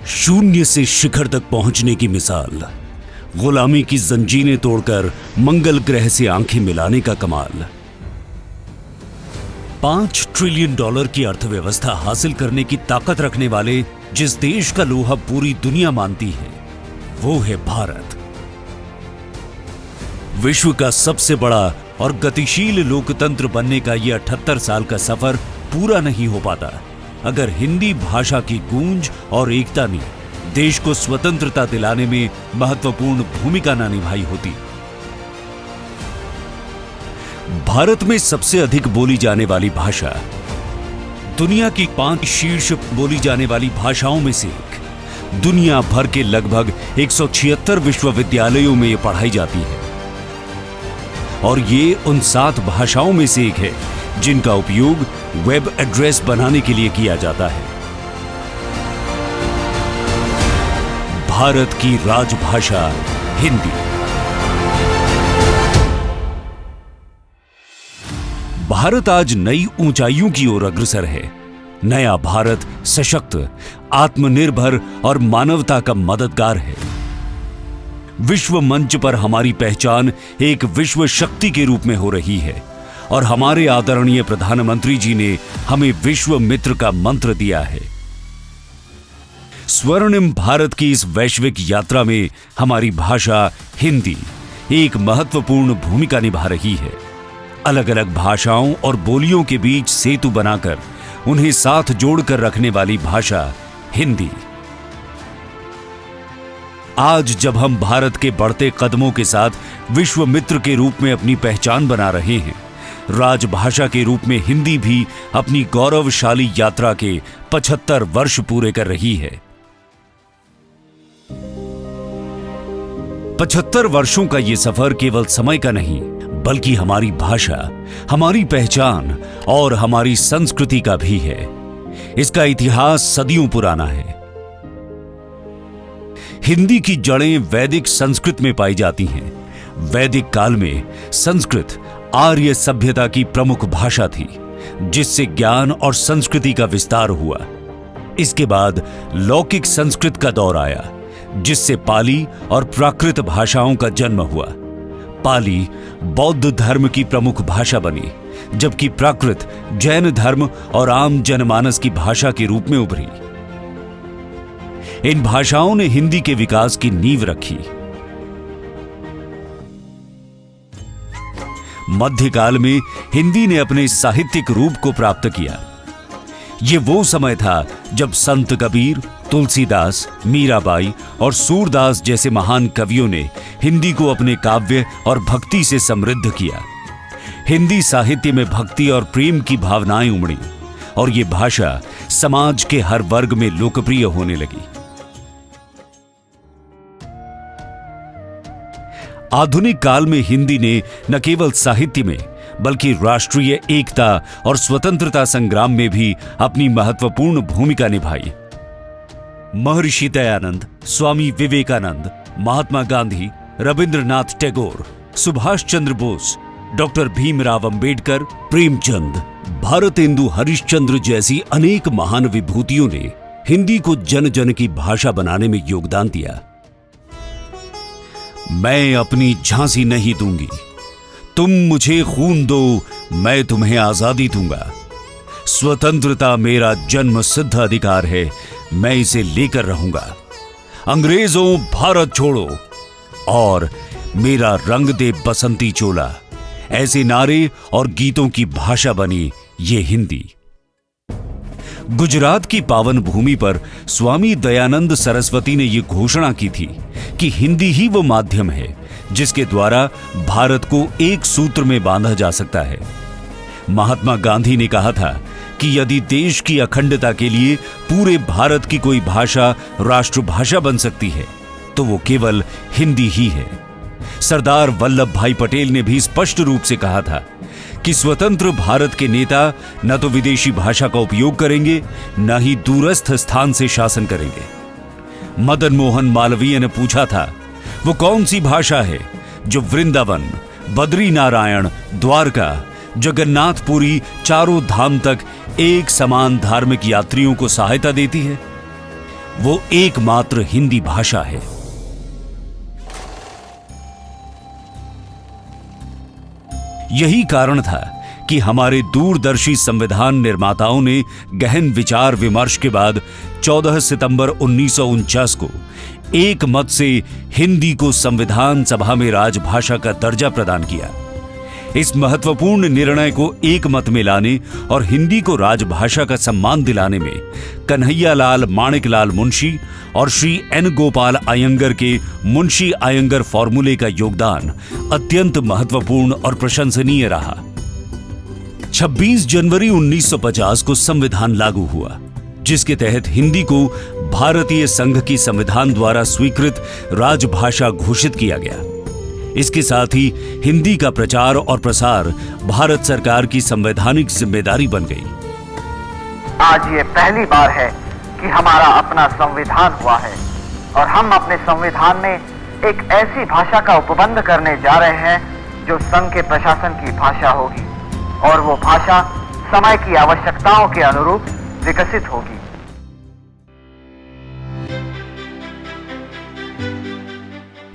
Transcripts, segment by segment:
शून्य से शिखर तक पहुंचने की मिसाल, गुलामी की जंजीरें तोड़कर मंगल ग्रह से आंखें मिलाने का कमाल। $5 ट्रिलियन की अर्थव्यवस्था हासिल करने की ताकत रखने वाले जिस देश का लोहा पूरी दुनिया मानती है, वो है भारत। विश्व का सबसे बड़ा और गतिशील लोकतंत्र बनने का यह 78 साल का सफर पूरा नहीं हो पाता अगर हिंदी भाषा की गूंज और एकता ने देश को स्वतंत्रता दिलाने में महत्वपूर्ण भूमिका न निभाई होती। भारत में सबसे अधिक बोली जाने वाली भाषा, दुनिया की 5 शीर्ष बोली जाने वाली भाषाओं में से एक, दुनिया भर के लगभग 176 विश्वविद्यालयों में यह पढ़ाई जाती है और ये उन 7 भाषाओं में से एक है जिनका उपयोग वेब एड्रेस बनाने के लिए किया जाता है। भारत की राजभाषा हिंदी। भारत आज नई ऊंचाइयों की ओर अग्रसर है। नया भारत सशक्त, आत्मनिर्भर और मानवता का मददगार है। विश्व मंच पर हमारी पहचान एक विश्व शक्ति के रूप में हो रही है और हमारे आदरणीय प्रधानमंत्री जी ने हमें विश्व मित्र का मंत्र दिया है। स्वर्णिम भारत की इस वैश्विक यात्रा में हमारी भाषा हिंदी एक महत्वपूर्ण भूमिका निभा रही है। अलग अलग भाषाओं और बोलियों के बीच सेतु बनाकर उन्हें साथ जोड़कर रखने वाली भाषा हिंदी। आज जब हम भारत के बढ़ते कदमों के साथ विश्व मित्र के रूप में अपनी पहचान बना रहे हैं, राजभाषा के रूप में हिंदी भी अपनी गौरवशाली यात्रा के 75 वर्ष पूरे कर रही है। 75 वर्षों का ये सफर केवल समय का नहीं, बल्कि हमारी भाषा, हमारी पहचान और हमारी संस्कृति का भी है। इसका इतिहास सदियों पुराना है। हिंदी की जड़ें वैदिक संस्कृत में पाई जाती हैं। वैदिक काल में संस्कृत आर्य सभ्यता की प्रमुख भाषा थी, जिससे ज्ञान और संस्कृति का विस्तार हुआ। इसके बाद लौकिक संस्कृत का दौर आया, जिससे पाली और प्राकृत भाषाओं का जन्म हुआ। पाली बौद्ध धर्म की प्रमुख भाषा बनी, जबकि प्राकृत जैन धर्म और आम जनमानस की भाषा के रूप में उभरी। इन भाषाओं ने हिंदी के विकास की नींव रखी। मध्यकाल में हिंदी ने अपने साहित्यिक रूप को प्राप्त किया। यह वो समय था जब संत कबीर, तुलसीदास, मीराबाई और सूरदास जैसे महान कवियों ने हिंदी को अपने काव्य और भक्ति से समृद्ध किया। हिंदी साहित्य में भक्ति और प्रेम की भावनाएं उमड़ी और यह भाषा समाज के हर वर्ग में लोकप्रिय होने लगी। आधुनिक काल में हिंदी ने न केवल साहित्य में, बल्कि राष्ट्रीय एकता और स्वतंत्रता संग्राम में भी अपनी महत्वपूर्ण भूमिका निभाई। महर्षि दयानंद, स्वामी विवेकानंद, महात्मा गांधी, रविंद्रनाथ टैगोर, सुभाष चंद्र बोस, डॉक्टर भीमराव अंबेडकर, प्रेमचंद, भारतेंदु हरिश्चंद्र जैसी अनेक महान विभूतियों ने हिंदी को जन जन की भाषा बनाने में योगदान दिया। मैं अपनी झांसी नहीं दूंगी, तुम मुझे खून दो, मैं तुम्हें आजादी दूंगा। स्वतंत्रता मेरा जन्म सिद्ध अधिकार है, मैं इसे लेकर रहूंगा। अंग्रेजों भारत छोड़ो और मेरा रंग दे बसंती चोला, ऐसे नारे और गीतों की भाषा बनी ये हिंदी। गुजरात की पावन भूमि पर स्वामी दयानंद सरस्वती ने यह घोषणा की थी कि हिंदी ही वो माध्यम है जिसके द्वारा भारत को एक सूत्र में बांधा जा सकता है। महात्मा गांधी ने कहा था कि यदि देश की अखंडता के लिए पूरे भारत की कोई भाषा राष्ट्रभाषा बन सकती है तो वो केवल हिंदी ही है। सरदार वल्लभ भाई पटेल ने भी स्पष्ट रूप से कहा था कि स्वतंत्र भारत के नेता न तो विदेशी भाषा का उपयोग करेंगे, न ही दूरस्थ स्थान से शासन करेंगे। मदन मोहन मालवीय ने पूछा था, वो कौन सी भाषा है जो वृंदावन, बद्री नारायण, द्वारका, जगन्नाथपुरी चारों धाम तक एक समान धार्मिक यात्रियों को सहायता देती है? वो एकमात्र हिंदी भाषा है। यही कारण था कि हमारे दूरदर्शी संविधान निर्माताओं ने गहन विचार विमर्श के बाद 14 सितंबर 1949 को एक मत से हिंदी को संविधान सभा में राजभाषा का दर्जा प्रदान किया। इस महत्वपूर्ण निर्णय को एक मत में लाने और हिंदी को राजभाषा का सम्मान दिलाने में कन्हैयालाल माणिकलाल मुंशी और श्री एन गोपाल अयंगर के मुंशी अयंगर फॉर्मूले का योगदान अत्यंत महत्वपूर्ण और प्रशंसनीय रहा। 26 जनवरी 1950 को संविधान लागू हुआ, जिसके तहत हिंदी को भारतीय संघ की संविधान द्वारा स्वीकृत राजभाषा घोषित किया गया। इसके साथ ही हिंदी का प्रचार और प्रसार भारत सरकार की संवैधानिक जिम्मेदारी बन गई। आज ये पहली बार है कि हमारा अपना संविधान हुआ है और हम अपने संविधान में एक ऐसी भाषा का उपबंध करने जा रहे हैं जो संघ के प्रशासन की भाषा होगी और वो भाषा समय की आवश्यकताओं के अनुरूप विकसित होगी।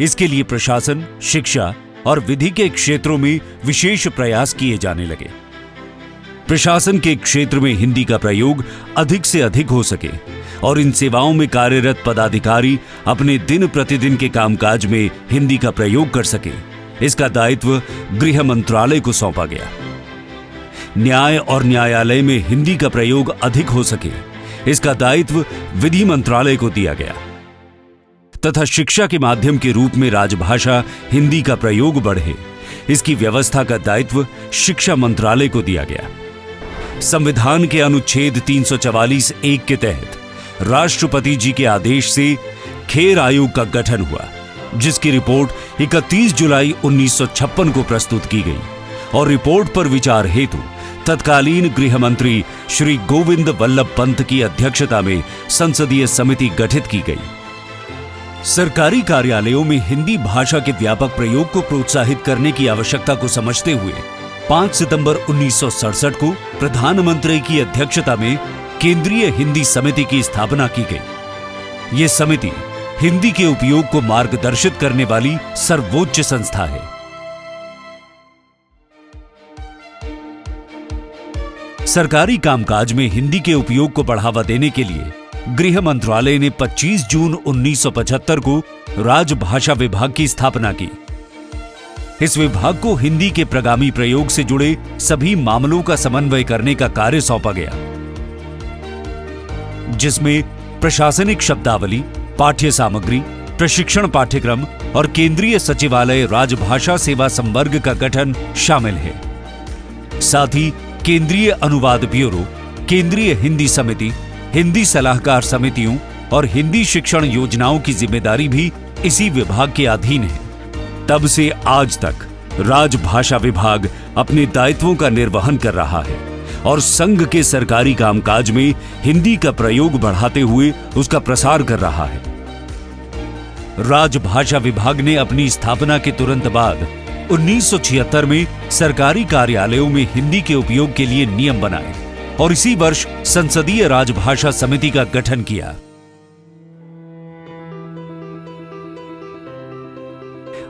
इसके लिए प्रशासन, शिक्षा और विधि के क्षेत्रों में विशेष प्रयास किए जाने लगे। प्रशासन के क्षेत्र में हिंदी का प्रयोग अधिक से अधिक हो सके और इन सेवाओं में कार्यरत पदाधिकारी अपने दिन प्रतिदिन के कामकाज में हिंदी का प्रयोग कर सके, इसका दायित्व गृह मंत्रालय को सौंपा गया। न्याय और न्यायालय में हिंदी का प्रयोग अधिक हो सके, इसका दायित्व विधि मंत्रालय को दिया गया तथा शिक्षा के माध्यम के रूप में राजभाषा हिंदी का प्रयोग बढ़े, इसकी व्यवस्था का दायित्व शिक्षा मंत्रालय को दिया गया। संविधान के अनुच्छेद 344(1) के तहत राष्ट्रपति जी के आदेश से खेर आयोग का गठन हुआ, जिसकी रिपोर्ट 31 जुलाई 1956 को प्रस्तुत की गई और रिपोर्ट पर विचार हेतु तत्कालीन गृह मंत्री श्री गोविंद वल्लभ पंत की अध्यक्षता में संसदीय समिति गठित की गई। सरकारी कार्यालयों में हिंदी भाषा के व्यापक प्रयोग को प्रोत्साहित करने की आवश्यकता को समझते हुए 5 सितंबर 1967 को प्रधानमंत्री की अध्यक्षता में केंद्रीय हिंदी समिति की स्थापना की गई। यह समिति हिंदी के उपयोग को मार्गदर्शित करने वाली सर्वोच्च संस्था है। सरकारी कामकाज में हिंदी के उपयोग को बढ़ावा देने के लिए गृह मंत्रालय ने 25 जून 1975 को राजभाषा विभाग की स्थापना की। इस विभाग को हिंदी के प्रगामी प्रयोग से जुड़े सभी मामलों का समन्वय करने का कार्य सौंपा गया, जिसमें प्रशासनिक शब्दावली, पाठ्य सामग्री, प्रशिक्षण पाठ्यक्रम और केंद्रीय सचिवालय राजभाषा सेवा संवर्ग का गठन शामिल है। साथ ही केंद्रीय अनुवाद ब्यूरो, केंद्रीय हिंदी समिति, हिंदी सलाहकार समितियों और हिंदी शिक्षण योजनाओं की जिम्मेदारी भी इसी विभाग के अधीन है। तब से आज तक राजभाषा विभाग अपने दायित्वों का निर्वहन कर रहा है और संघ के सरकारी कामकाज में हिंदी का प्रयोग बढ़ाते हुए उसका प्रसार कर रहा है। राजभाषा विभाग ने अपनी स्थापना के तुरंत बाद 1976 में सरकारी कार्यालयों में हिंदी के उपयोग के लिए नियम बनाए और इसी वर्ष संसदीय राजभाषा समिति का गठन किया।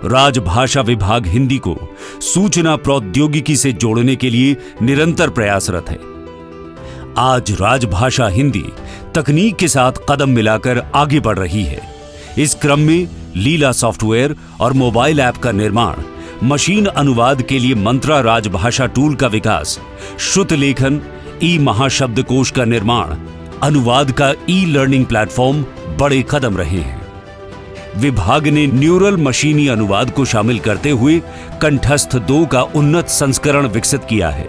राजभाषा विभाग हिंदी को सूचना प्रौद्योगिकी से जोड़ने के लिए निरंतर प्रयासरत है। आज राजभाषा हिंदी तकनीक के साथ कदम मिलाकर आगे बढ़ रही है। इस क्रम में लीला सॉफ्टवेयर और मोबाइल ऐप का निर्माण, मशीन अनुवाद के लिए मंत्रा राजभाषा टूल का विकास, श्रुत लेखन ई महाशब्दकोश का निर्माण, अनुवाद का ई लर्निंग प्लेटफॉर्म बड़े कदम रहे हैं। विभाग ने न्यूरल मशीनी अनुवाद को शामिल करते हुए कंठस्थ 2 का उन्नत संस्करण विकसित किया है।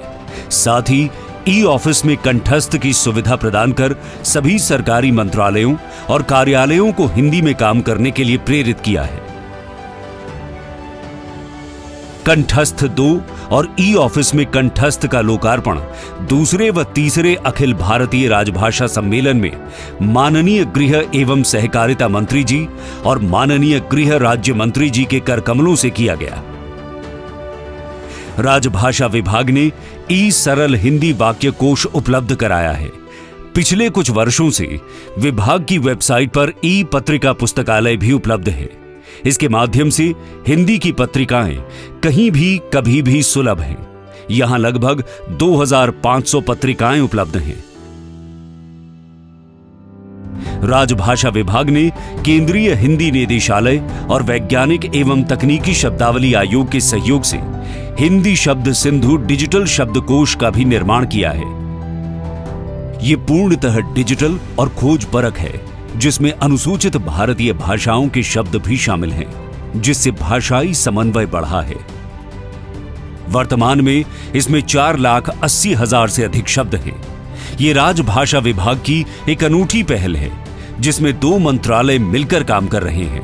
साथ ही ई ऑफिस में कंठस्थ की सुविधा प्रदान कर सभी सरकारी मंत्रालयों और कार्यालयों को हिंदी में काम करने के लिए प्रेरित किया है। कंठस्थ 2 और ई ऑफिस में कंठस्थ का लोकार्पण दूसरे व तीसरे अखिल भारतीय राजभाषा सम्मेलन में माननीय गृह एवं सहकारिता मंत्री जी और माननीय गृह राज्य मंत्री जी के कर कमलों से किया गया। राजभाषा विभाग ने ई सरल हिंदी वाक्य कोश उपलब्ध कराया है। पिछले कुछ वर्षों से विभाग की वेबसाइट पर ई पत्रिका पुस्तकालय भी उपलब्ध है। इसके माध्यम से हिंदी की पत्रिकाएं कहीं भी कभी भी सुलभ हैं। यहां लगभग 2500 पत्रिकाएं उपलब्ध हैं। राजभाषा विभाग ने केंद्रीय हिंदी निदेशालय और वैज्ञानिक एवं तकनीकी शब्दावली आयोग के सहयोग से हिंदी शब्द सिंधु डिजिटल शब्दकोश का भी निर्माण किया है। ये पूर्णतः डिजिटल और खोज परख है, जिसमें अनुसूचित भारतीय भाषाओं के शब्द भी शामिल हैं, जिससे भाषाई समन्वय बढ़ा है। वर्तमान में इसमें 4,80,000 से अधिक शब्द हैं। ये राजभाषा विभाग की एक अनूठी पहल है, जिसमें 2 मंत्रालय मिलकर काम कर रहे हैं।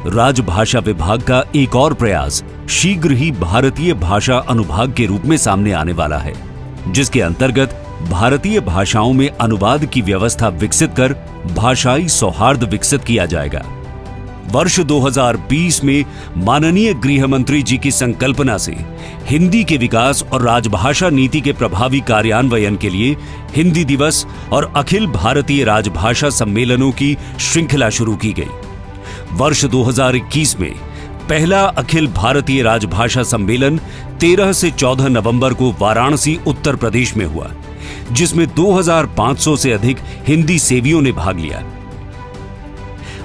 राजभाषा विभाग का एक और प्रयास शीघ्र ही भारतीय भाषा अनुभाग के रूप में सामने आने वाला है, जिसके अंतर्गत भारतीय भाषाओं में अनुवाद की व्यवस्था विकसित कर भाषाई सौहार्द विकसित किया जाएगा। वर्ष 2020 में माननीय गृह मंत्री जी की संकल्पना से हिंदी के विकास और राजभाषा नीति के प्रभावी कार्यान्वयन के लिए हिंदी दिवस और अखिल भारतीय राजभाषा सम्मेलनों की श्रृंखला शुरू की गई। वर्ष 2021 में पहला अखिल भारतीय राजभाषा सम्मेलन 13 से 14 नवंबर को वाराणसी उत्तर प्रदेश में हुआ, जिसमें 2500 से अधिक हिंदी सेवियों ने भाग लिया।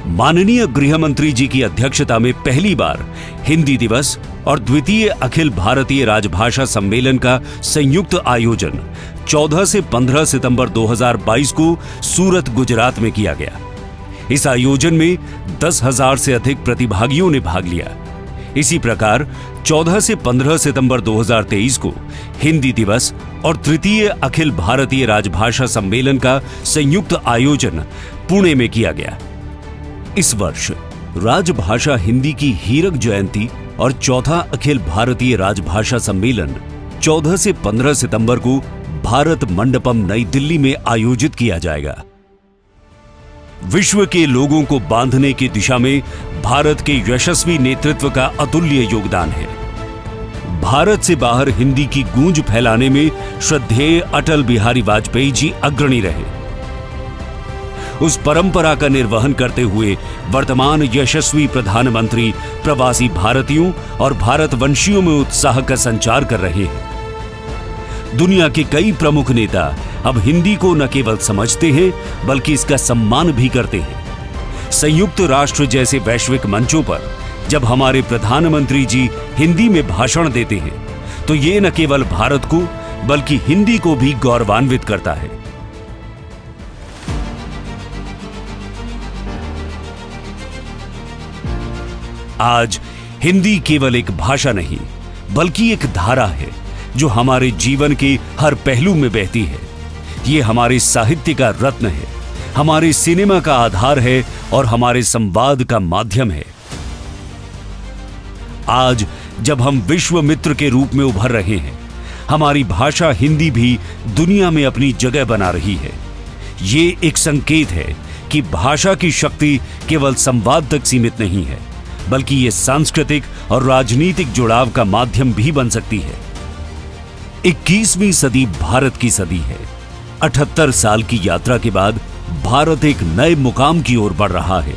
माननीय गृह मंत्री जी की अध्यक्षता में पहली बार हिंदी दिवस और द्वितीय अखिल भारतीय राजभाषा सम्मेलन का संयुक्त आयोजन 14 से 15 सितंबर 2022 को सूरत, गुजरात में किया गया। इस आयोजन में 10,000 से अधिक प्रतिभागियों ने भाग लिया। इसी प्रकार 14 से 15 सितंबर 2023 को हिंदी दिवस और तृतीय अखिल भारतीय राजभाषा सम्मेलन का संयुक्त आयोजन पुणे में किया गया। इस वर्ष राजभाषा हिंदी की हीरक जयंती और चौथा अखिल भारतीय राजभाषा सम्मेलन 14 से 15 सितंबर को भारत मंडपम नई दिल्ली में आयोजित किया जाएगा। विश्व के लोगों को बांधने की दिशा में भारत के यशस्वी नेतृत्व का अतुल्य योगदान है। भारत से बाहर हिंदी की गूंज फैलाने में श्रद्धेय अटल बिहारी वाजपेयी जी अग्रणी रहे। उस परंपरा का निर्वहन करते हुए वर्तमान यशस्वी प्रधानमंत्री प्रवासी भारतीयों और भारतवंशियों में उत्साह का संचार कर रहे हैं। दुनिया के कई प्रमुख नेता अब हिंदी को न केवल समझते हैं, बल्कि इसका सम्मान भी करते हैं। संयुक्त राष्ट्र जैसे वैश्विक मंचों पर जब हमारे प्रधानमंत्री जी हिंदी में भाषण देते हैं, तो ये न केवल भारत को बल्कि हिंदी को भी गौरवान्वित करता है। आज हिंदी केवल एक भाषा नहीं, बल्कि एक धारा है जो हमारे जीवन के हर पहलू में बहती है। ये हमारे साहित्य का रत्न है, हमारे सिनेमा का आधार है और हमारे संवाद का माध्यम है। आज जब हम विश्व मित्र के रूप में उभर रहे हैं, हमारी भाषा हिंदी भी दुनिया में अपनी जगह बना रही है। ये एक संकेत है कि भाषा की शक्ति केवल संवाद तक सीमित नहीं है, बल्कि ये सांस्कृतिक और राजनीतिक जुड़ाव का माध्यम भी बन सकती है। 21वीं सदी भारत की सदी है। 78 साल की यात्रा के बाद भारत एक नए मुकाम की ओर बढ़ रहा है।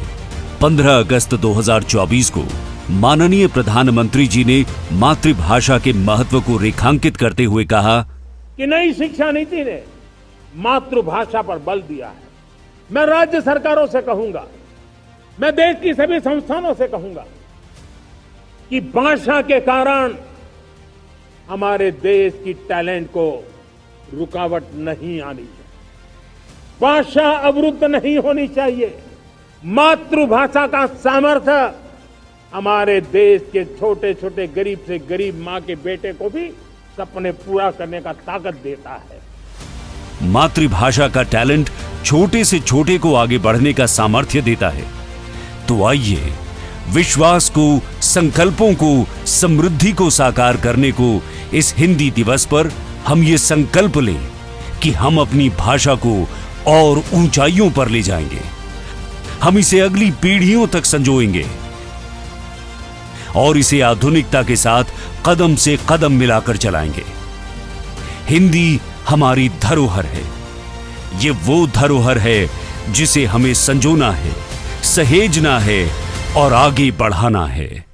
15 अगस्त 2024 को माननीय प्रधानमंत्री जी ने मातृभाषा के महत्व को रेखांकित करते हुए कहा कि नई शिक्षा नीति ने मातृभाषा पर बल दिया है। मैं राज्य सरकारों से कहूंगा, मैं देश की सभी संस्थानों से कहूंगा कि भाषा के कारण हमारे देश की टैलेंट को रुकावट नहीं आनी चाहिए। भाषा अवरुद्ध नहीं होनी चाहिए। मातृभाषा का सामर्थ्य हमारे देश के छोटे छोटे गरीब से गरीब मां के बेटे को भी सपने पूरा करने का ताकत देता है। मातृभाषा का टैलेंट छोटे से छोटे को आगे बढ़ने का सामर्थ्य देता है। तो आइए विश्वास को, संकल्पों को, समृद्धि को साकार करने को इस हिंदी दिवस पर हम ये संकल्प लें कि हम अपनी भाषा को और ऊंचाइयों पर ले जाएंगे। हम इसे अगली पीढ़ियों तक संजोएंगे और इसे आधुनिकता के साथ कदम से कदम मिलाकर चलाएंगे। हिंदी हमारी धरोहर है, ये वो धरोहर है जिसे हमें संजोना है, सहेजना है और आगे बढ़ाना है।